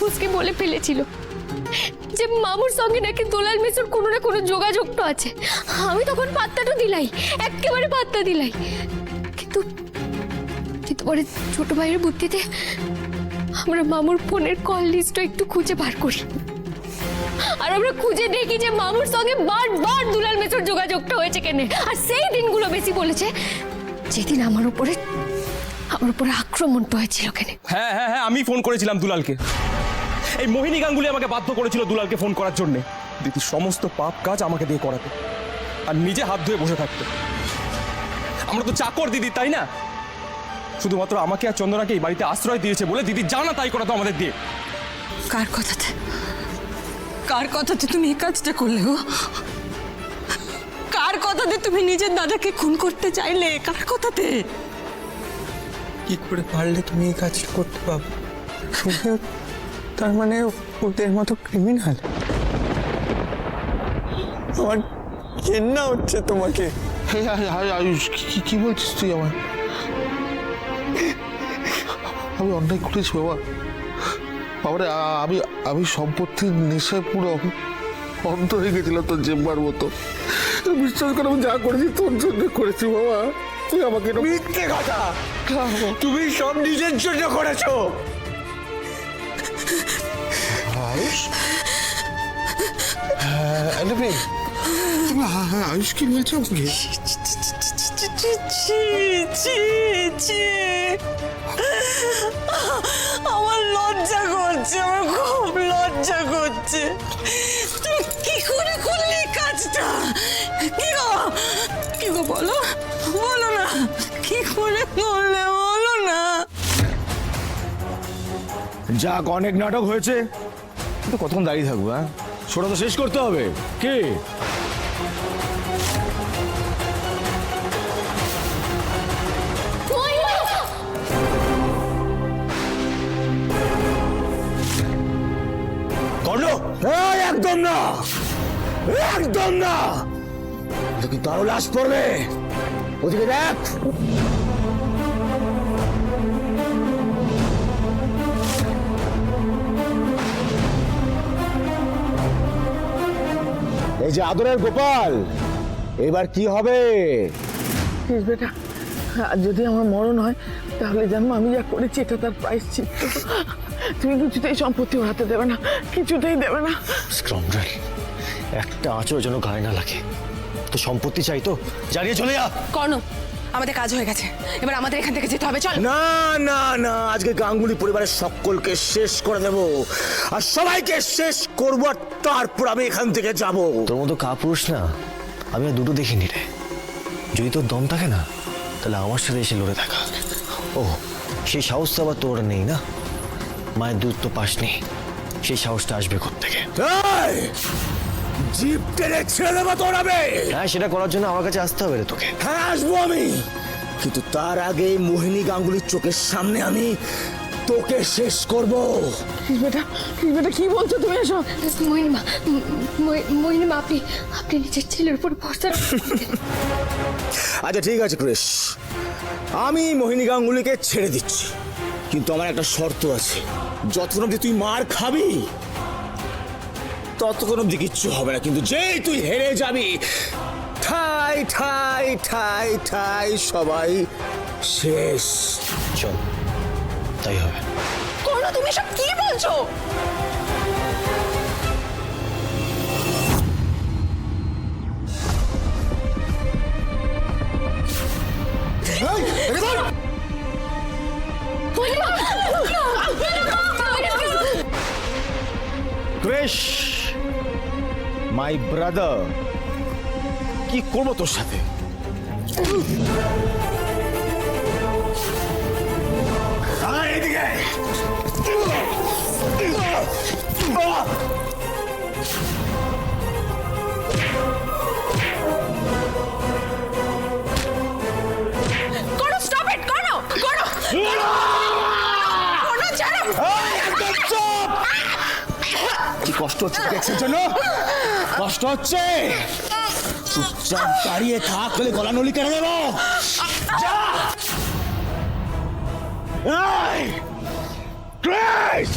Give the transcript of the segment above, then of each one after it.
ফুসকে বলে ফেলেছিল যে মামুর সঙ্গে নাকি দুলাল মিশুর কোনো না কোনো যোগাযোগ তো আছে। আমি তখন পাত্তাটা দিলাই, একেবারে পাত্তা দিলাই। কিন্তু পরে ছোট ভাইয়ের বুদ্ধিতে আমরা মামুর ফোনের কল লিস্টটা একটু খুঁজে বার করি, আর আমরা খুঁজে দেখি যে মামুর সঙ্গে বারবার দুলাল মিশুর যোগাযোগটা হয়েছে কেনে। আর সেই দিনগুলো বেশি বলেছে যেদিন আমার উপরে আক্রমণটা হয়েছিল কেনে। হ্যাঁ হ্যাঁ হ্যাঁ, আমি ফোন করেছিলাম দুলালকে। এই মোহিনী গাঙ্গুলি আমাকে বাধ্য করেছিল দুলালকে ফোন করার জন্য। দিদির সমস্ত পাপ কাজ আমাকে দিয়ে করাতে, আর নিজে হাত ধুয়ে বসে থাকতে। আমরা তো চাকর দিদি, তাই না? শুধুমাত্র আমাকে আর চন্দনাকে এই বাড়িতে আশ্রয় দিয়েছে বলে দিদি জানা তাই করাতো আমাদের দিয়ে। কার কথাতে তুমি এই কাজটা করলে গো? কার কথাতে তুমি নিজের দাদাকে খুন করতে চাইলে? কার কথাতে? কি করে পারলে তুমি এই কাজটা করতে পারো? তার মানে ওদের মতো ক্রিমিনাল? আমার ঘেন্না হচ্ছে তোমাকে। আয়ুষ, কি বলছিস তুই? আমি অন্যায় করেছি বাবা। বাবারে, আমি সম্পত্তির নেশায় পুরো অন্ধ হয়ে গেছিলাম তোর জেম্বার মতো। বিশ্বাস করে আমি যা করেছি তোর জন্য করেছি বাবা। তুই আমাকে মিথ্যে কথা! তুমি সব নিজের জন্য করেছো। আয়ুষ, তুমি আয়ুষ কি বলছো আমাকে? আমার লজ্জা করছে, আমার খুব লজ্জা করছে। তুই কি করে করলি কাজটা? কি গো বলো না, কি করে করলে বলো না। যাক, অনেক নাটক হয়েছে, কিন্তু কতক্ষণ দাঁড়িয়ে থাকবো? হ্যাঁ, শোটা তো শেষ করতে হবে। কে? কর্ণ, একদম না, একদম না। কিন্তু আরো লাশ পড়বে। ওদিকে দেখ। এই যে আদরের গোপাল, এবার কি হবে? বেটা, আর যদি আমার মরণ হয় তাহলে জানো আমি যা করেছি এটা তার প্রায়শ্চিত্ত। তুমি কিছুতেই সম্পত্তি ওড়াতে দেবে না, কিছুতেই দেবে না। স্কাউন্ডার, একটা আঁচড় যেন গায়ে না লাগে। তো সম্পত্তি চাই তো জানিয়ে চলে যা। কর্ণ, আমাদের কাজ হয়ে গেছে, এবার আমাদের এখান থেকে যেতে হবে। চল। না না না, আজকে গাঙ্গুলি পরিবারের সকলকে শেষ করে দেব, আর সবাইকে শেষ করব, আর তারপর আমি এখান থেকে যাব। তোর মতো কাপুরুষ না আমি আর দুটো দেখিনি রে। যদি তোর দম থাকে না তাহলে আমার সাথে এসে লড়ে থাকা। ও, সেই সাহস তো আবার তোর নেই না? মায়ের দুধ তো পাসনি, সেই সাহসটা আসবে কোত্থেকে? জিপ টেনে ছেড়ে দেবো তোর হবে। হ্যাঁ, সেটা করার জন্য আমার কাছে আসতে হবে রে তোকে। হ্যাঁ, আসবো আমি, কিন্তু তার আগে মোহিনী গাঙ্গুলির চোখের সামনে আমি তোকে শেষ করব। বেটা কি বলছো তুমি এসব? মোহিনীমা, আপনি নিজের ছেলের উপর ভরসা। আচ্ছা ঠিক আছে ক্রিস, আমি মোহিনী গাঙ্গুলিকে ছেড়ে দিচ্ছি, কিন্তু আমার একটা শর্ত আছে। যতক্ষণ অব্দি তুই মার খাবি ততক্ষণ অব্দি কিচ্ছু হবে না, কিন্তু যেই তুই হেরে যাবি ঠাই ঠাই ঠাই ঠাই সবাই শেষ। চল, তাই হবে। কর্ণ, তুমি সব কি বলছো? ক্রিস, মাই ব্রাদার, কি করবো তোর সাথে? এদিকে কর্ণ, স্টপ ইট! কর্ণ, ছাড়ো! কি কষ্ট হচ্ছে দেখছেন জন্য? কষ্ট হচ্ছে? চুপচাপ দাঁড়িয়ে থাকলে গলা নলি কেটে দেবো। ক্রিস,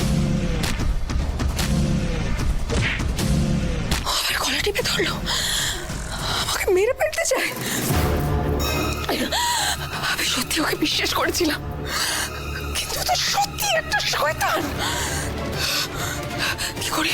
যায়? আমি সত্যি ওকে বিশ্বাস করেছিলাম, কিন্তু ও তো সত্যি একটা শয়তান। কি করে